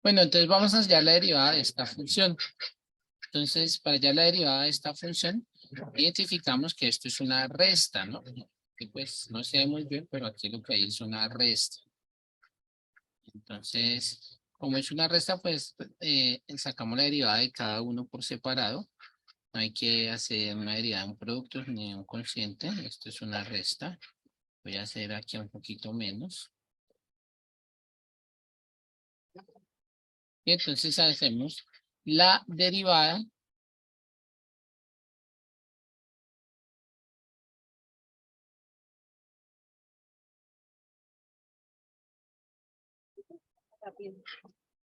Bueno, entonces vamos a hallar la derivada de esta función. Entonces, para hallar la derivada de esta función, identificamos que esto es una resta, ¿no? Que pues no se ve muy bien, pero aquí lo que hay es una resta. Entonces, como es una resta, pues sacamos la derivada de cada uno por separado. No hay que hacer una derivada de un producto ni de un cociente. Esto es una resta. Voy a hacer aquí un poquito menos. Y entonces hacemos la derivada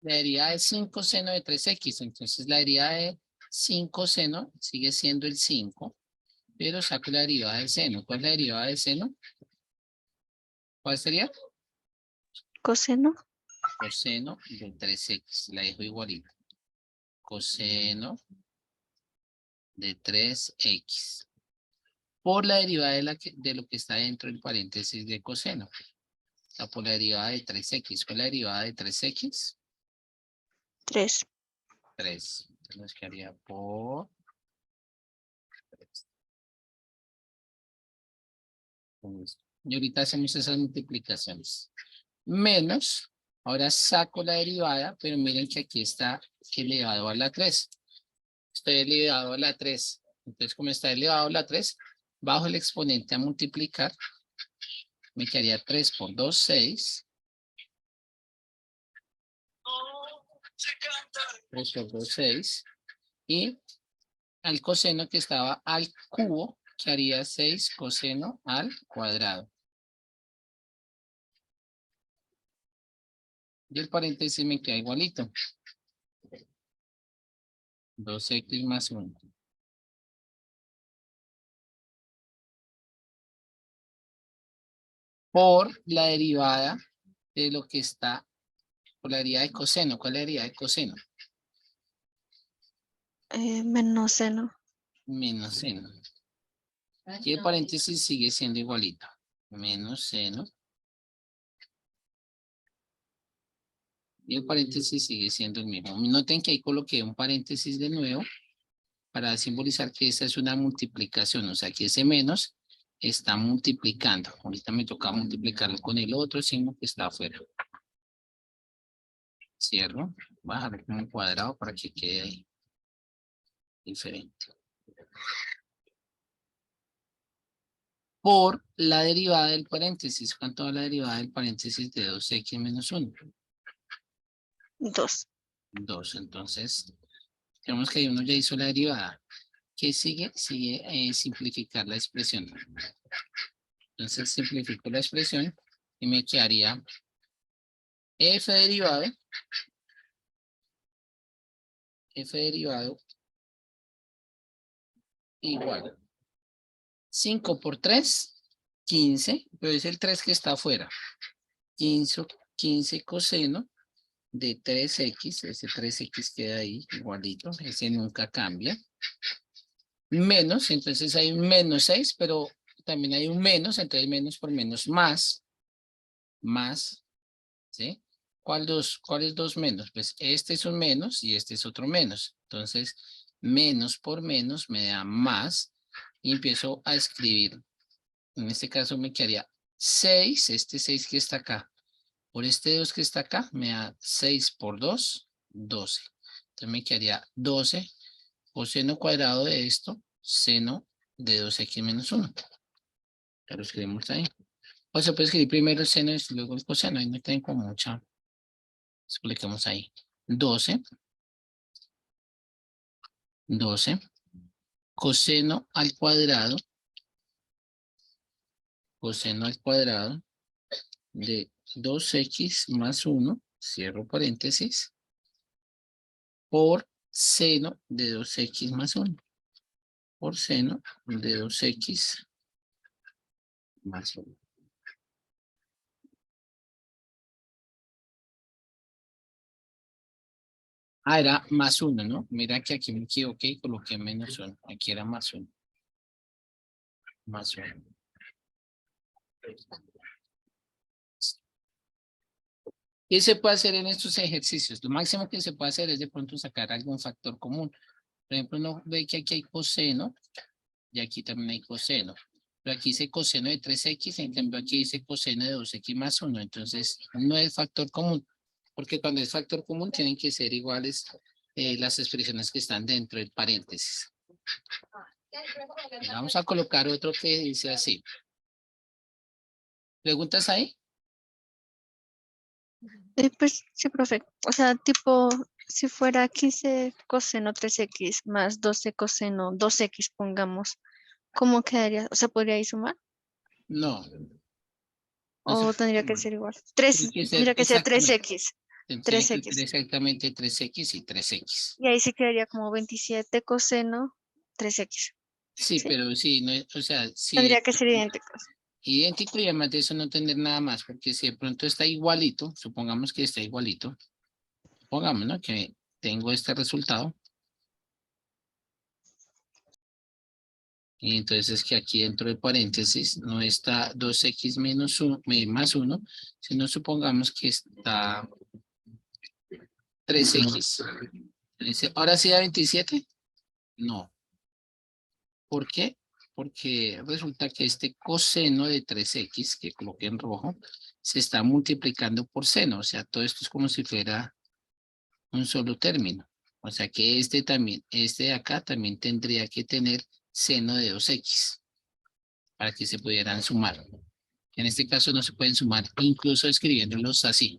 la derivada de 5 seno de 3x. Entonces la derivada de 5 seno sigue siendo el 5, pero saco la derivada del seno. ¿Cuál es la derivada del seno? ¿Cuál sería? Coseno. Coseno de 3x. La dejo igualita. Coseno de 3x. Por la derivada de lo que está dentro del paréntesis de coseno. La por la derivada de 3x. ¿Cuál es la derivada de 3x? 3. 3. Entonces nos quedaría por 3. Y ahorita hacemos esas multiplicaciones. Menos, ahora saco la derivada, pero miren que aquí está elevado a la 3. Estoy elevado a la 3. Entonces, como está elevado a la 3, bajo el exponente a multiplicar, me quedaría 3 por 2, 6. 3 por 2, 6. Y al coseno que estaba al cubo, que haría 6 coseno al cuadrado. Y el paréntesis me queda igualito. 2x más 1. Por la derivada de lo que está, por la derivada de coseno. ¿Cuál es la derivada de coseno? Menos seno. Menos seno. Y el paréntesis sigue siendo igualito. Menos seno. Y el paréntesis sigue siendo el mismo. Noten que ahí coloqué un paréntesis de nuevo para simbolizar que esta es una multiplicación. O sea, que ese menos está multiplicando. Ahorita me toca multiplicarlo con el otro signo que está afuera. Cierro. Bajar con un cuadrado para que quede ahí diferente. Por la derivada del paréntesis. ¿Cuánto da la derivada del paréntesis de 2x menos 1? 2. 2. Entonces, tenemos que uno ya hizo la derivada. ¿Qué sigue? Sigue simplificar la expresión. Entonces, simplifico la expresión y me quedaría f derivado igual 5 por 3, 15, pero es el 3 que está afuera. 15 coseno de 3x, ese 3x queda ahí igualito, ese nunca cambia. Menos, entonces hay un menos 6, pero también hay un menos, entonces menos por menos más, ¿sí? ¿Cuáles dos menos? Pues este es un menos y este es otro menos. Entonces, menos por menos me da más y empiezo a escribir. En este caso me quedaría 6, este 6 que está acá. Por este 2 que está acá, me da 6 por 2, 12. Entonces me quedaría 12 coseno cuadrado de esto, seno de 2x menos 1. Ya lo escribimos ahí. O se puede escribir primero el seno y luego el coseno. Ahí no tengo mucha. Expliquemos ahí. 12 coseno al cuadrado de 2x más 1, cierro paréntesis, por seno de 2x más 1, por seno de 2x más 1. Ah, era más 1, ¿no? Mira que aquí me equivoqué y coloqué menos 1. Aquí era más 1. Más 1. ¿Qué se puede hacer en estos ejercicios? Lo máximo que se puede hacer es de pronto sacar algún factor común. Por ejemplo, uno ve que aquí hay coseno y aquí también hay coseno. Pero aquí dice coseno de 3x, en cambio aquí dice coseno de 2x más 1. Entonces, no es factor común, porque cuando es factor común tienen que ser iguales las expresiones que están dentro del paréntesis. Vamos a colocar otro que dice así. ¿Preguntas ahí? Pues sí, profe. O sea, tipo, si fuera 15 coseno 3x más 12 coseno 2x, pongamos, ¿cómo quedaría? O sea, ¿podría ahí sumar? No, no se ¿O puede tendría que sumar. ser igual? 3, Tiene que ser tendría que ser exactamente. 3x. Tendría que ser 3x. exactamente 3x y 3x. Y ahí sí quedaría como 27 coseno 3x. Sí, ¿Sí? pero sí, no, o sea, sí, Tendría que ser idénticos. idéntico y además de eso no tener nada más, porque si de pronto está igualito, supongamos que está igualito, supongamos, ¿no? Que tengo este resultado. Y entonces es que aquí dentro de paréntesis no está 2x menos más 1, sino supongamos que está 3x. Dice, ¿ahora sí da 27? No. ¿Por qué? Porque resulta que este coseno de 3x, que coloqué en rojo, se está multiplicando por seno. O sea, todo esto es como si fuera un solo término. O sea que este también, este de acá también tendría que tener seno de 2x para que se pudieran sumar. En este caso no se pueden sumar, incluso escribiéndolos así.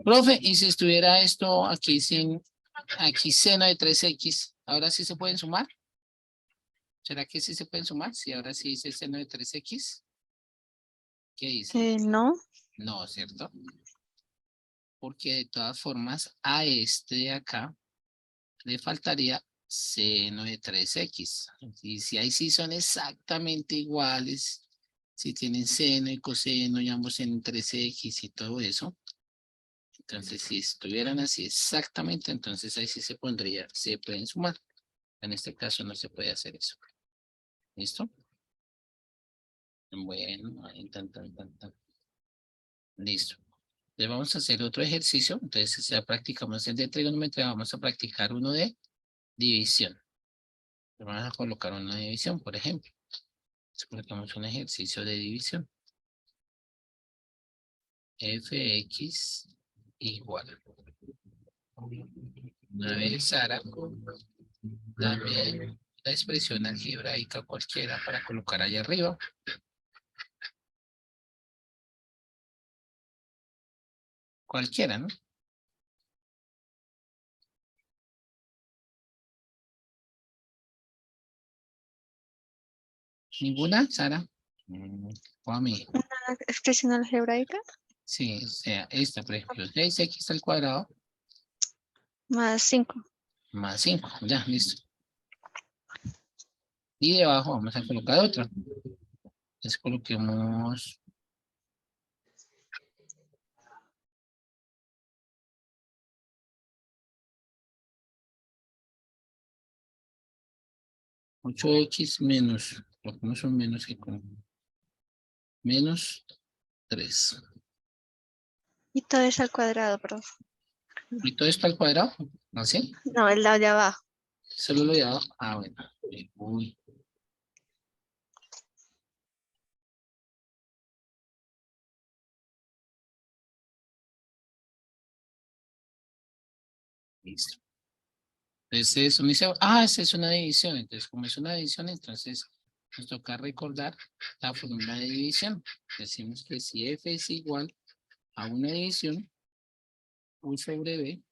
Profe, y si estuviera esto aquí sin, aquí seno de 3x, ¿ahora sí se pueden sumar? ¿Será que sí se pueden sumar? Si ahora sí dice seno de 3x, ¿qué dicen? No. No, ¿cierto? Porque de todas formas a este de acá le faltaría seno de 3x. Y si ahí sí son exactamente iguales, si tienen seno y coseno y ambos en 3x y todo eso, entonces si estuvieran así exactamente, entonces ahí sí se pondría, se pueden sumar. En este caso no se puede hacer eso. ¿Listo? Bueno, ahí tan. Listo. Le vamos a hacer otro ejercicio. Entonces ya practicamos el de trigonometría. Vamos a practicar uno de división. Le vamos a colocar una división, por ejemplo. Entonces colocamos un ejercicio de división. Fx igual. Una vez, Sara, dame la expresión algebraica cualquiera para colocar allá arriba. Cualquiera, ¿no? ¿Ninguna, Sara? O a mí. Una expresión algebraica Sí, o sea, esta, por ejemplo, 6x al cuadrado más 5. más 5. Ya, listo. Y debajo vamos a colocar otra. Entonces coloquemos 8x menos, coloquemos un menos que con menos 3. Y todo es al cuadrado, profe. ¿Y todo esto al cuadrado? ¿Así? No, el lado de abajo. Solo lo de abajo. Ah, bueno. Uy, listo. Entonces, uno dice, esa es una división. Entonces, como es una división, entonces nos toca recordar la fórmula de división. Decimos que si f es igual a una división, u sobre b,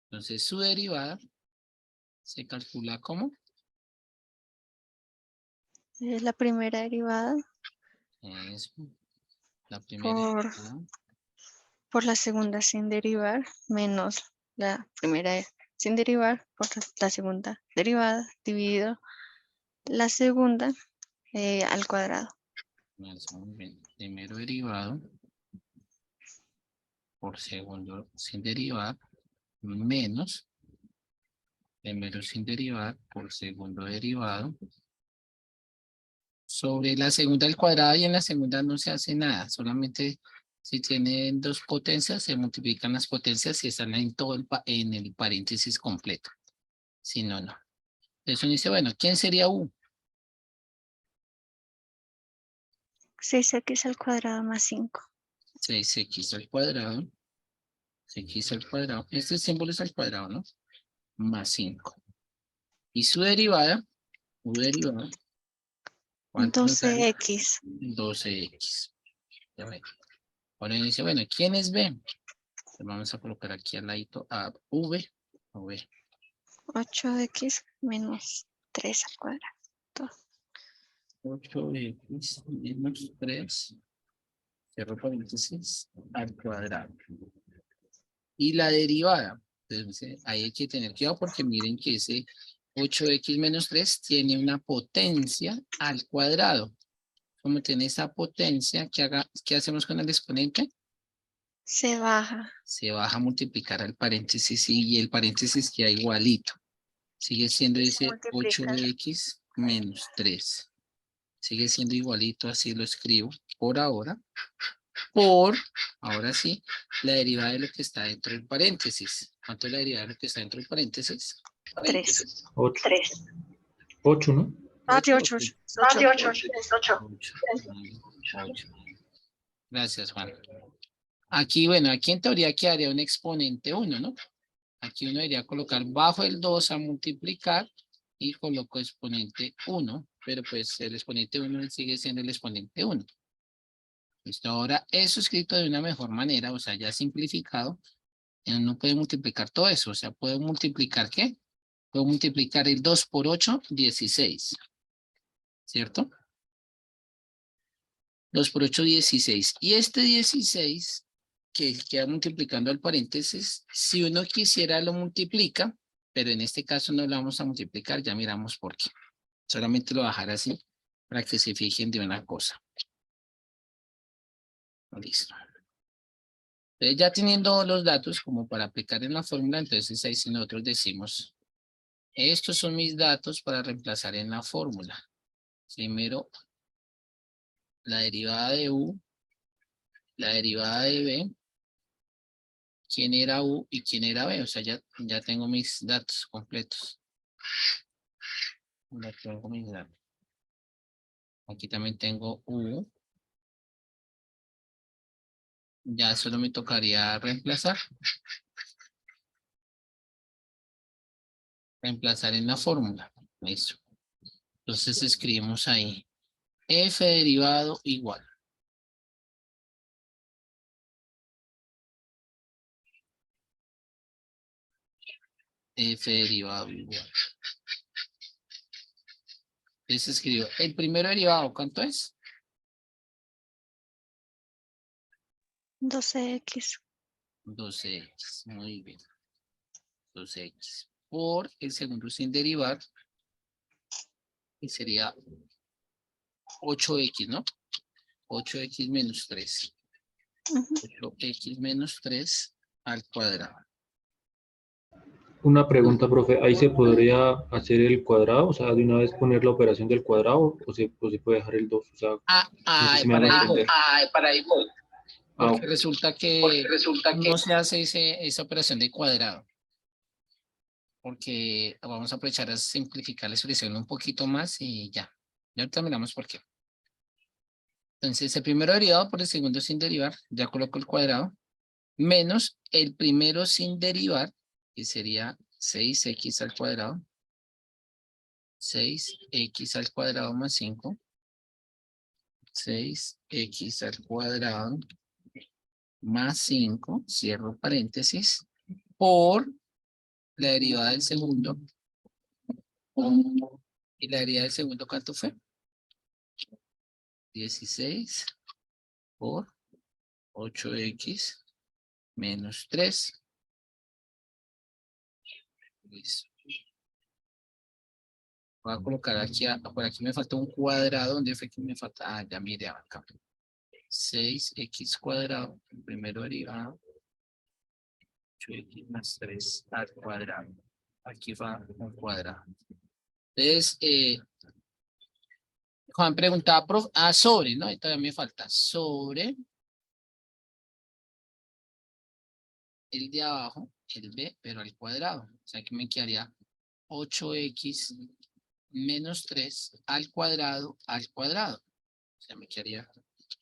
entonces su derivada se calcula como Es la primera derivada es la primera por, derivada por la segunda sin derivar menos la primera sin derivar por la segunda derivada dividido la segunda al cuadrado. más muy bien, primero derivado por segundo sin derivar menos primero sin derivar por segundo derivado Sobre la segunda al cuadrado y en la segunda no se hace nada. Solamente si tienen dos potencias, se multiplican las potencias y están en todo en el paréntesis completo. Si no, no. Entonces uno dice, bueno, ¿quién sería U? 6x al cuadrado más 5. 6x al cuadrado. 6x al cuadrado. Este símbolo es al cuadrado, ¿no? Más 5. Y su derivada, U derivada, ¿cuánto nos da? 12x. 12x. Ya ve. Ahora dice, bueno, ¿quién es B? Pues vamos a colocar aquí al ladito a V. A V. 8x menos 3 al cuadrado. 8x menos 3, cierro paréntesis, al cuadrado. Y la derivada, entonces ahí hay que tener cuidado porque miren que ese 8x menos 3 tiene una potencia al cuadrado. Como tiene esa potencia, ¿qué hacemos con el exponente? Se baja. Se baja a multiplicar al paréntesis y el paréntesis queda igualito. Sigue siendo Se ese multiplica. 8x menos 3. Sigue siendo igualito, así lo escribo por ahora. Ahora sí, la derivada de lo que está dentro del paréntesis. ¿Cuánto es la derivada de lo que está dentro del paréntesis? 3. 8. 8, ¿no? Ah, sí, 8. 8. 8. 8. Gracias, Juan. Aquí, bueno, aquí en teoría quedaría un exponente 1, ¿no? Aquí uno debería colocar bajo el 2 a multiplicar y coloco exponente 1, pero pues el exponente 1 sigue siendo el exponente 1. Listo, ahora eso escrito de una mejor manera, o sea, ya simplificado, uno puede multiplicar todo eso, o sea, puedo multiplicar ¿qué? Puedo multiplicar el 2 por 8, 16, ¿cierto? 2 por 8, 16. Y este 16, que queda multiplicando al paréntesis, si uno quisiera lo multiplica, pero en este caso no lo vamos a multiplicar, ya miramos por qué. Solamente lo voy a dejar así, para que se fijen de una cosa. Listo. Entonces, ya teniendo los datos como para aplicar en la fórmula, entonces ahí sí nosotros decimos, estos son mis datos para reemplazar en la fórmula. Primero, la derivada de U, la derivada de B, quién era U y quién era B. O sea, ya tengo mis datos completos. Ya tengo mis datos. Aquí también tengo U. Ya solo me tocaría reemplazar. Reemplazar en la fórmula. Listo. Entonces escribimos ahí. F derivado igual. F derivado igual. Entonces escribo el primero derivado, ¿cuánto es? 12x. 12x, muy bien. 12x por el segundo sin derivar, que sería 8x, ¿no? 8x menos 3. 8x menos 3 al cuadrado. Una pregunta, profe. ¿Ahí se podría hacer el cuadrado? O sea, de una vez poner la operación del cuadrado o se puede dejar el 2. O sea, no sé si me Para hago ahí voy. entender. Para ahí voy. Ah, Porque resulta que no se hace esa operación de cuadrado. Porque vamos a aprovechar a simplificar la expresión un poquito más y ya. Ya ahorita miramos por qué. Entonces, el primero derivado por el segundo sin derivar, ya coloco el cuadrado, menos el primero sin derivar, que sería 6x al cuadrado. 6x al cuadrado más 5. 6x al cuadrado más 5, cierro paréntesis, por la derivada del segundo. ¿Y la derivada del segundo cuánto fue? 16 por 8x menos 3. Listo. Voy a colocar aquí, por aquí me falta un cuadrado. ¿Dónde fue que me falta? Ah, ya mire acá. 6x cuadrado, primero derivado. 8x más 3 al cuadrado. Aquí va un cuadrado. Entonces, Juan preguntaba, sobre, ¿no? Y todavía me falta. Sobre el de abajo, el b, pero al cuadrado. O sea que me quedaría 8x menos 3 al cuadrado. O sea, me quedaría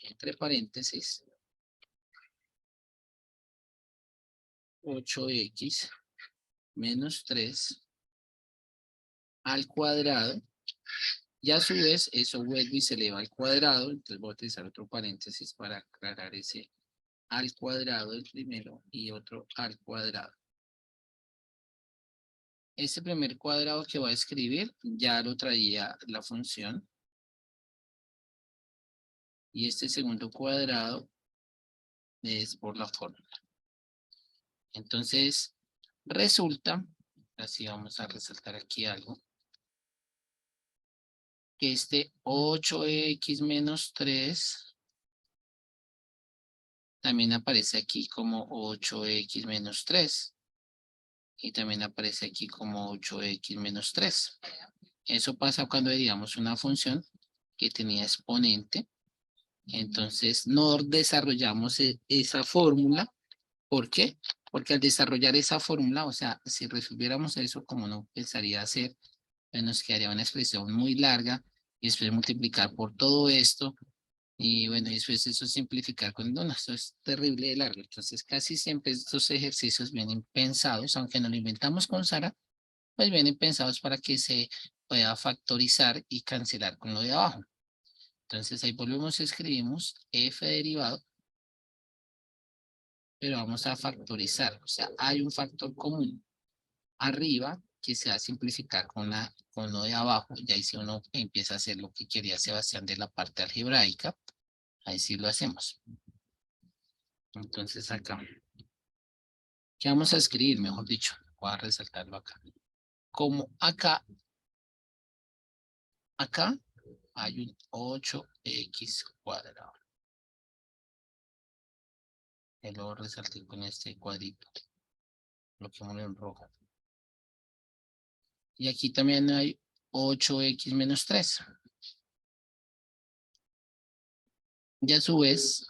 entre paréntesis 8x menos 3 al cuadrado. Y a su vez, eso vuelve y se eleva al cuadrado. Entonces voy a utilizar otro paréntesis para aclarar ese al cuadrado el primero y otro al cuadrado. Este primer cuadrado que voy a escribir ya lo traía la función. Y este segundo cuadrado es por la fórmula. Entonces, resulta, así vamos a resaltar aquí algo, que este 8x menos 3 también aparece aquí como 8x menos 3. Y también aparece aquí como 8x menos 3. Eso pasa cuando digamos una función que tenía exponente. Entonces no desarrollamos esa fórmula. ¿Por qué? Porque al desarrollar esa fórmula, o sea, si resolviéramos eso como no pensaría hacer, pues nos quedaría una expresión muy larga y después multiplicar por todo esto. Y bueno, y después eso simplificar con, no, eso es terrible de largo. Entonces casi siempre estos ejercicios vienen pensados, aunque no lo inventamos con Sara, pues vienen pensados para que se pueda factorizar y cancelar con lo de abajo. Entonces ahí volvemos y escribimos f derivado, pero vamos a factorizar. O sea, hay un factor común arriba que se va a simplificar con lo de abajo. Y ahí si uno empieza a hacer lo que quería Sebastián de la parte algebraica, ahí sí lo hacemos. Entonces acá, ¿qué vamos a escribir? Mejor dicho, voy a resaltarlo acá. Como acá hay un 8x cuadrado. Y luego resalté con este cuadrito. Lo que en rojo. Y aquí también hay 8x menos 3. Y a su vez,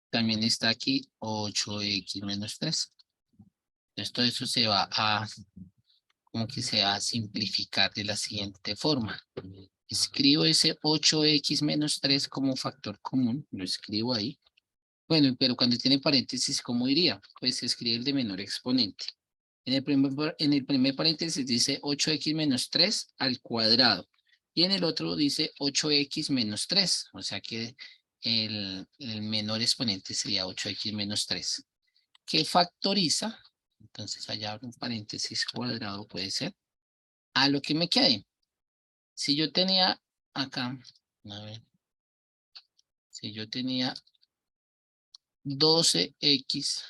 también está aquí 8x menos 3. Entonces todo eso se va a, como que se va a simplificar de la siguiente forma. Escribo ese 8x menos 3 como factor común. Lo escribo ahí. Bueno, pero cuando tiene paréntesis, ¿cómo diría? Pues se escribe el de menor exponente. En el primer paréntesis dice 8x menos 3 al cuadrado. Y en el otro dice 8x menos 3. O sea que el menor exponente sería 8x menos 3. ¿Qué factoriza? Entonces allá abro un paréntesis cuadrado, puede ser. A lo que me quede. Si yo tenía acá, a ver. Si yo tenía 12x.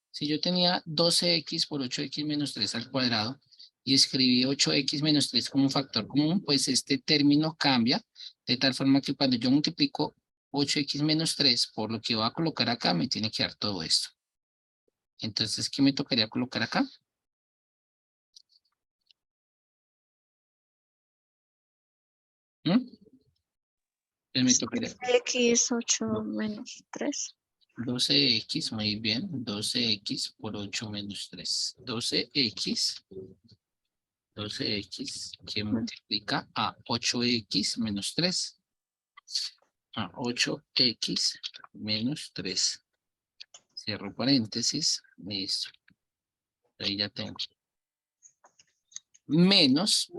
Si yo tenía 12x por 8x menos 3 al cuadrado y escribí 8x menos 3 como un factor común, pues este término cambia de tal forma que cuando yo multiplico 8x menos 3 por lo que voy a colocar acá, me tiene que dar todo esto. Entonces, ¿qué me tocaría colocar acá? Pues me tocaría X 8 menos 3. 12x, muy bien, 12x por 8 menos 3. 12x que multiplica a 8x menos 3. A 8x menos 3. Cierro paréntesis. Listo. Ahí ya tengo. Menos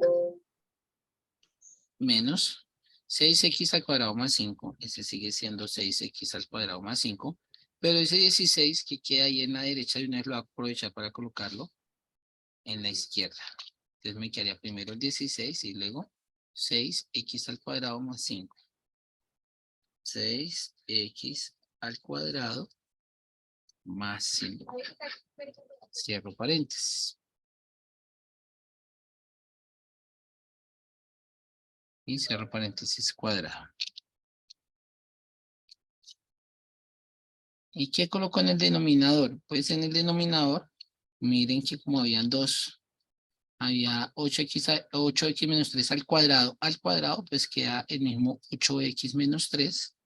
6x al cuadrado más 5. Ese sigue siendo 6x al cuadrado más 5. Pero ese 16 que queda ahí en la derecha, de una vez lo voy a aprovechar para colocarlo en la izquierda. Entonces me quedaría primero el 16 y luego 6x al cuadrado más 5. 6x al cuadrado más 5. Cierro paréntesis. Y cierro paréntesis cuadrado. ¿Y qué coloco en el denominador? Pues en el denominador, miren que como habían dos había 8x menos 3 al cuadrado, pues queda el mismo 8x menos 3,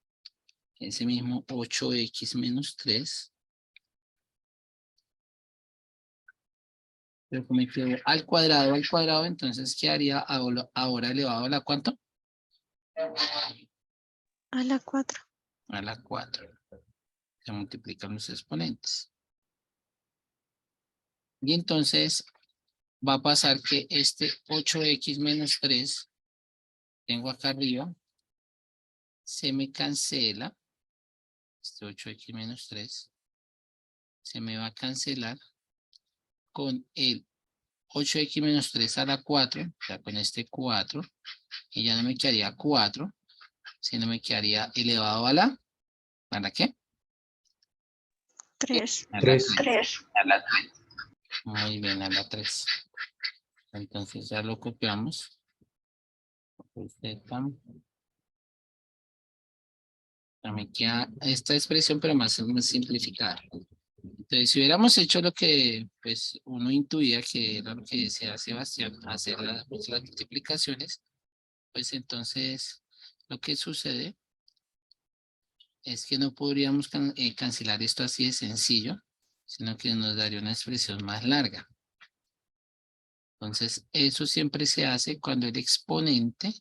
ese mismo 8x menos 3. Pero como escribo al cuadrado, entonces quedaría ahora elevado a la ¿cuánto? A la 4. A la 4. Se multiplican los exponentes. Y entonces va a pasar que este 8x menos 3, tengo acá arriba, se me cancela. Este 8x menos 3 se me va a cancelar con el 8x menos 3 a la 4, o sea, con este 4, y ya no me quedaría 4, sino me quedaría elevado a la, ¿para qué? 3. A la 3. 3. A la 3. Muy bien, a la 3. Entonces ya lo copiamos. Ya me queda esta expresión, pero más simplificada. Entonces, si hubiéramos hecho lo que pues uno intuía que era lo que decía Sebastián, hacer las multiplicaciones, pues entonces lo que sucede es que no podríamos cancelar esto así de sencillo, sino que nos daría una expresión más larga. Entonces, eso siempre se hace cuando el exponente,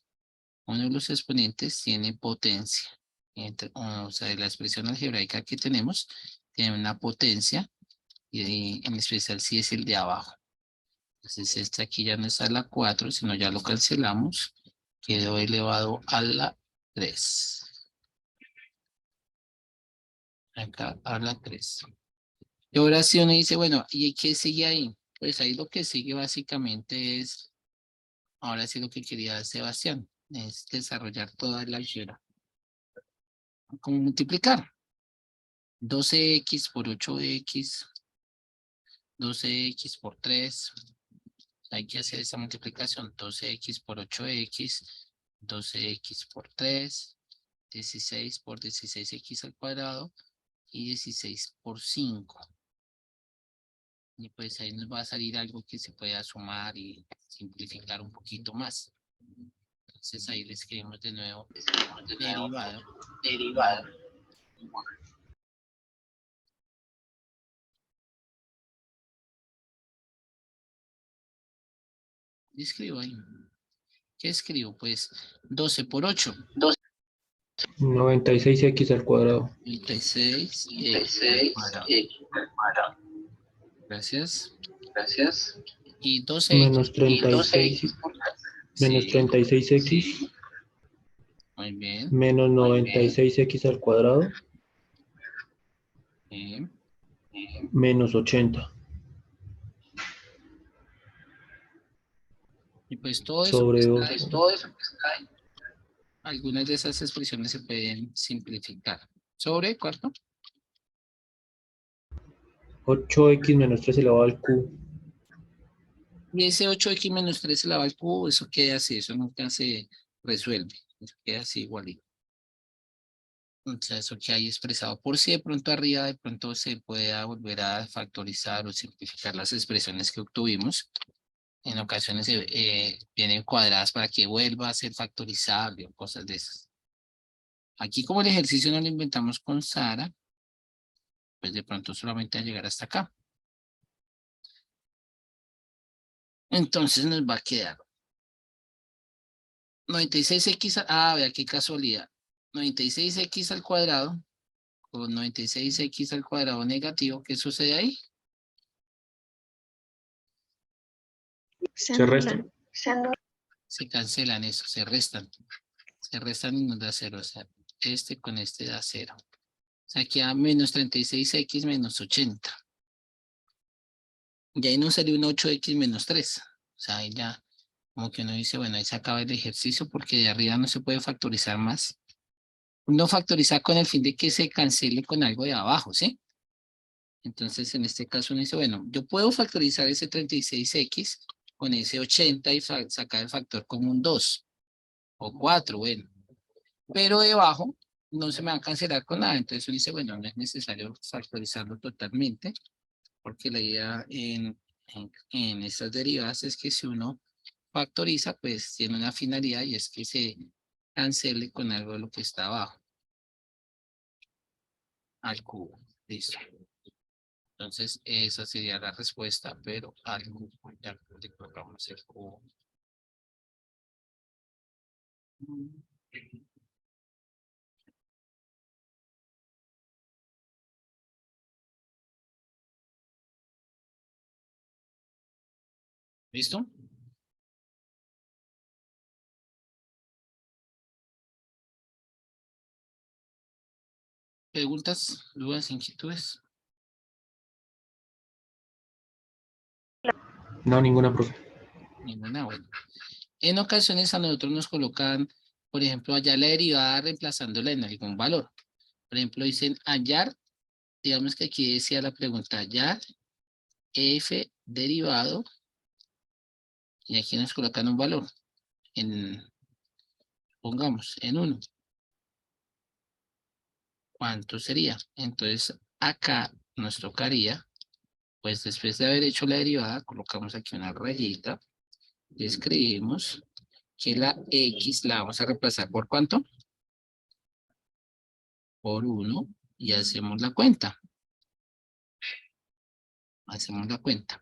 uno de los exponentes tiene potencia. O sea, la expresión algebraica que tenemos tiene una potencia, y en especial si es el de abajo. Entonces, este aquí ya no está a la 4, sino ya lo cancelamos. Quedó elevado a la 3. Acá a la 3. Y ahora sí uno dice, bueno, ¿y qué sigue ahí? Pues ahí lo que sigue básicamente es, ahora sí lo que quería Sebastián, es desarrollar toda la álgebra. ¿Cómo multiplicar? 12x por 8x, 12x por 3. Hay que hacer esa multiplicación. 12x por 8x, 12x por 3, 16 por 16x al cuadrado y 16 por 5. Y pues ahí nos va a salir algo que se pueda sumar y simplificar un poquito más. Entonces ahí le escribimos de nuevo derivada. Y escribo ahí. ¿Qué escribo? Pues 12 por 8. 96x al cuadrado. 96x al cuadrado. Gracias. Y 12x. Menos 36. Menos Sí, 36x. muy bien. Menos 96x al cuadrado. Bien. Menos 80. Y pues todo eso, Sobre pues 2. cae. Algunas de esas expresiones se pueden simplificar. ¿Sobre cuánto? 8x menos 3 elevado al cubo. Y ese 8x menos 3 elevado al cubo, eso queda así, eso nunca se resuelve. Eso queda así igualito. O sea, eso que hay expresado por si de pronto arriba, de pronto se pueda volver a factorizar o simplificar las expresiones que obtuvimos. En ocasiones vienen cuadradas para que vuelva a ser factorizable o cosas de esas. Aquí como el ejercicio no lo inventamos con Sara, pues de pronto solamente a llegar hasta acá. Entonces nos va a quedar 96x, vea qué casualidad. 96x al cuadrado con 96x al cuadrado negativo, ¿qué sucede ahí? Se Se resta. anulan. Se cancelan eso, se restan. Se restan y nos da 0. O sea, este con este da 0. O sea, queda menos 36x menos 80. Y ahí nos salió un 8x menos 3. O sea, ahí ya como que uno dice, bueno, ahí se acaba el ejercicio porque de arriba no se puede factorizar más. Uno factoriza con el fin de que se cancele con algo de abajo, ¿sí? Entonces, en este caso uno dice, bueno, yo puedo factorizar ese 36x con ese 80 y sacar el factor como un 2 o 4, bueno. Pero debajo no se me va a cancelar con nada. Entonces uno dice, bueno, no es necesario factorizarlo totalmente, porque la idea en en estas derivadas es que si uno factoriza, pues tiene una finalidad y es que se cancele con algo de lo que está abajo. Al cubo. Listo. Entonces, esa sería la respuesta, pero al cubo. Ya le colocamos el cubo. ¿Listo? ¿Preguntas, dudas, inquietudes? No, ninguna, profe. Ninguna, bueno. En ocasiones a nosotros nos colocan, por ejemplo, hallar la derivada reemplazándola en algún valor. Por ejemplo, dicen hallar, digamos que aquí decía la pregunta, hallar f derivado, y aquí nos colocan un valor, pongamos, en 1. ¿Cuánto sería? Entonces, acá nos tocaría, pues después de haber hecho la derivada, colocamos aquí una rayita, y escribimos que la x la vamos a reemplazar ¿por cuánto? Por 1, y hacemos la cuenta. Hacemos la cuenta.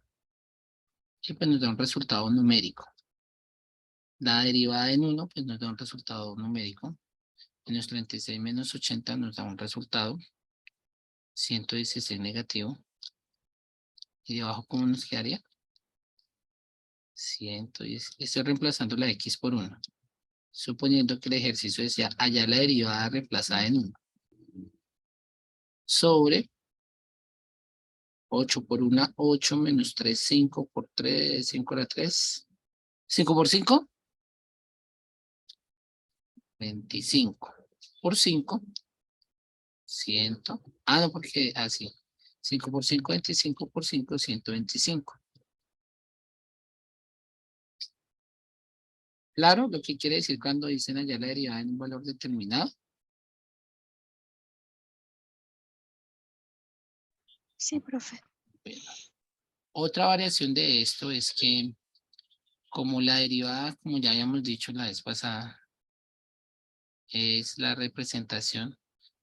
Y pues nos da un resultado numérico. La derivada en 1, pues nos da un resultado numérico. Menos 36 menos 80 nos da un resultado 116 negativo. Y debajo, ¿cómo nos quedaría? 110. Estoy reemplazando la x por 1. Suponiendo que el ejercicio decía hallar la derivada reemplazada en 1. Sobre 8 por 1, 8 menos 3, 5 por 3, 5 era 3. 5 por 5, 25. Por 5, 100. Ah, no, porque así. 5 por 5, 25 por 5, 125. Claro, lo que quiere decir cuando dicen hallar la derivada en un valor determinado. Sí, profe. Bueno, otra variación de esto es que como la derivada, como ya habíamos dicho la vez pasada, es la representación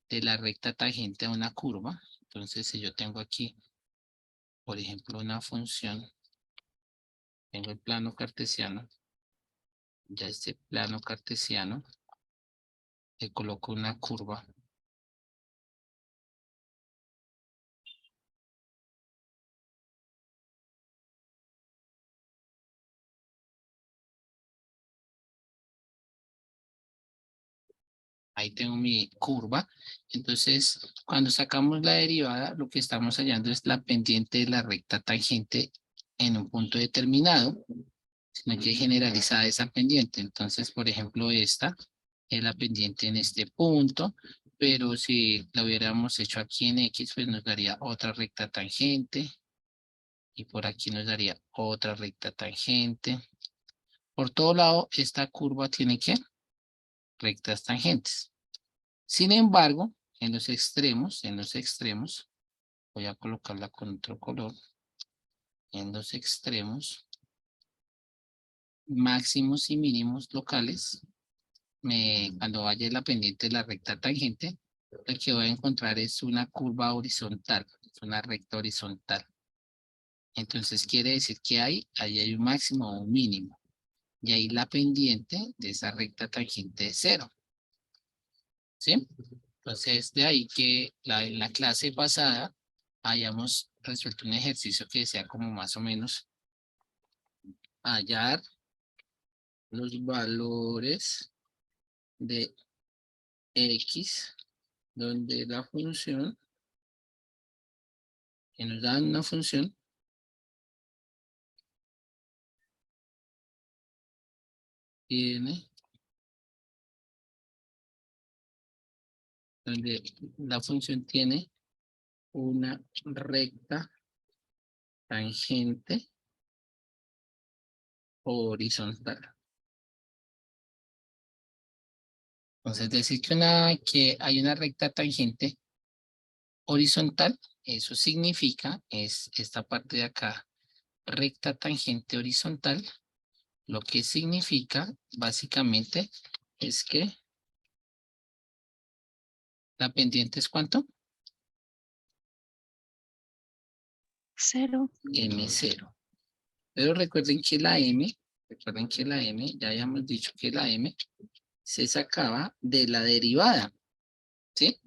de la recta tangente a una curva. Entonces, si yo tengo aquí, por ejemplo, una función, tengo el plano cartesiano, ya este plano cartesiano, le coloco una curva. Ahí tengo mi curva. Entonces, cuando sacamos la derivada, lo que estamos hallando es la pendiente de la recta tangente en un punto determinado, sino que generalizada esa pendiente. Entonces, por ejemplo, esta es la pendiente en este punto, pero si la hubiéramos hecho aquí en X, pues nos daría otra recta tangente, y por aquí nos daría otra recta tangente. Por todo lado, esta curva tiene que rectas tangentes. Sin embargo, en los extremos, voy a colocarla con otro color. En los extremos, máximos y mínimos locales, cuando vaya la pendiente de la recta tangente, lo que voy a encontrar es una curva horizontal, es una recta horizontal. Entonces quiere decir que ahí hay un máximo o un mínimo. Y ahí la pendiente de esa recta tangente es 0. ¿Sí? Entonces, de ahí que en la clase pasada hayamos resuelto un ejercicio que sea como más o menos hallar los valores de X, donde la función, que nos dan una función, tiene, donde la función tiene una recta tangente horizontal. Entonces, decir que hay una recta tangente horizontal, eso significa, es esta parte de acá, recta tangente horizontal, lo que significa básicamente es que la pendiente es ¿cuánto? 0. M0. Pero recuerden que la M, ya habíamos dicho que la M se sacaba de la derivada, ¿sí?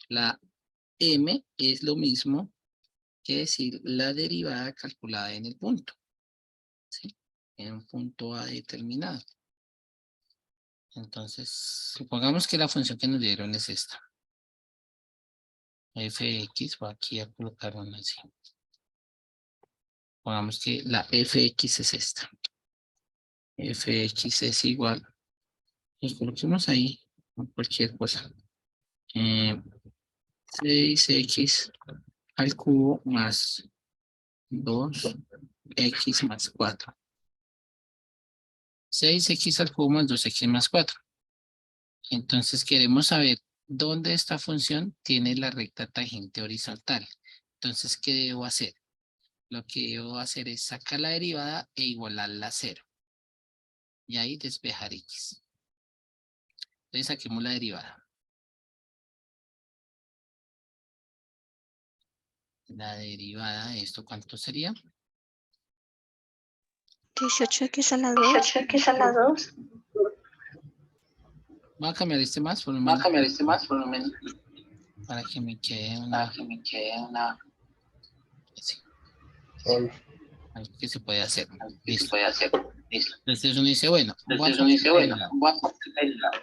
La M es lo mismo que decir la derivada calculada en el punto, ¿sí? En un punto A determinado. Entonces, supongamos que la función que nos dieron es esta. Fx, voy aquí a colocar una así. Pongamos que la fx es esta. Fx es igual. Y coloquemos ahí cualquier cosa. 6x al cubo más 2x más 4. 6x al cubo más 2x más 4. Entonces queremos saber dónde esta función tiene la recta tangente horizontal. Entonces, ¿qué debo hacer? Lo que debo hacer es sacar la derivada e igualarla a 0. Y ahí despejar x. Entonces saquemos la derivada. La derivada de esto, ¿cuánto sería? 18x a la 2. 18x a la 2. Voy a cambiar este más por un Voy a menos cambiar este más por lo menos para que me quede para una que me quede una así, algo que se puede hacer. que se Listo. puede hacer. Listo. Entonces uno dice, bueno, voy a Entonces uno dice, sacar la bueno, derivada. voy a sacar el lado.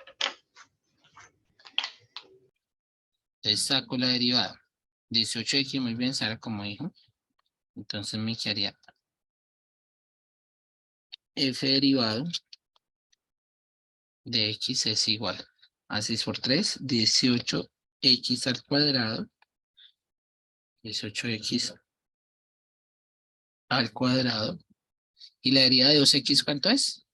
Entonces saco la derivada. 18x, muy bien, Sara, como dijo. Entonces me quedaría f derivado de x es igual a 6 por 3, 18x al cuadrado. 18x al cuadrado. ¿Y la derivada de 2x cuánto es?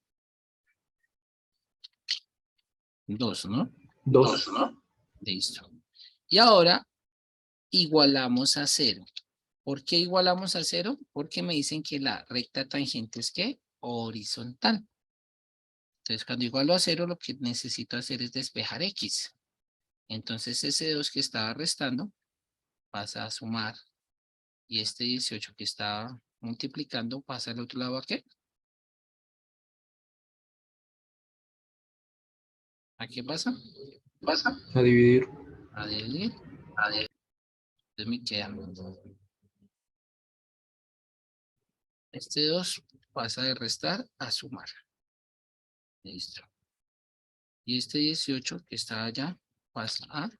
2, ¿no? 2. ¿No? Listo. Y ahora igualamos a 0. ¿Por qué igualamos a 0? Porque me dicen que la recta tangente es ¿qué? Horizontal. Entonces, cuando igualo a 0, lo que necesito hacer es despejar x. Entonces, ese 2 que estaba restando pasa a sumar. Y este 18 que estaba multiplicando pasa al otro lado ¿a qué? ¿A qué pasa? ¿Pasa? A dividir. A dividir. A ver. Entonces me queda. Este 2 pasa de restar a sumar. Listo. Y este 18 que está allá pasa a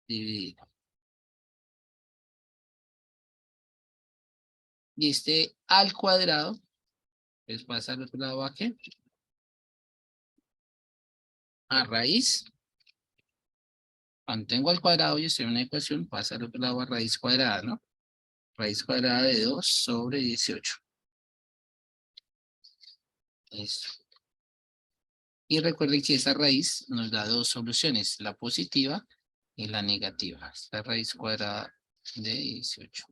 dividir. Y este al cuadrado, pues pasa al otro lado ¿a qué? A raíz. Cuando tengo al cuadrado y estoy en una ecuación, pasa al otro lado a raíz cuadrada, ¿no? Raíz cuadrada de 2 sobre 18. Listo. Y recuerden que esa raíz nos da dos soluciones, la positiva y la negativa. Esta raíz cuadrada de 18.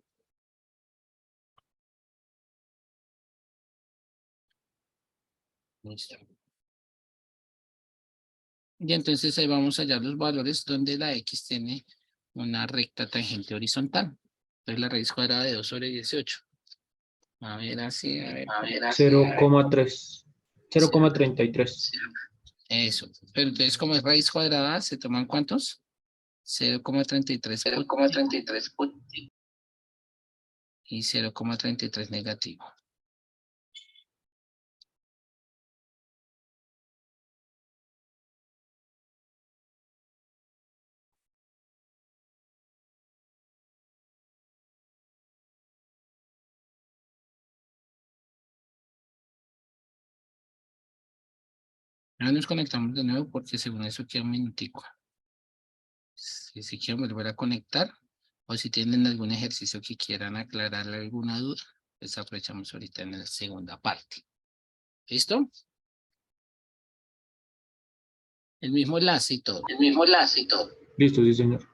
Listo. Y entonces ahí vamos a hallar los valores donde la x tiene una recta tangente horizontal. Entonces la raíz cuadrada de 2 sobre 18. A ver, así, a ver. A ver, así. 0,3. 0,33. Eso. Pero entonces como es raíz cuadrada, ¿se toman cuántos? 0,33 0,33 y 0,33 negativo. Ahora nos conectamos de nuevo porque según eso queda un minutico. Si quieren volver a conectar o si tienen algún ejercicio que quieran aclarar alguna duda, pues aprovechamos ahorita en la segunda parte. ¿Listo? El mismo enlace y todo. El mismo enlace y todo. Listo, sí, señor.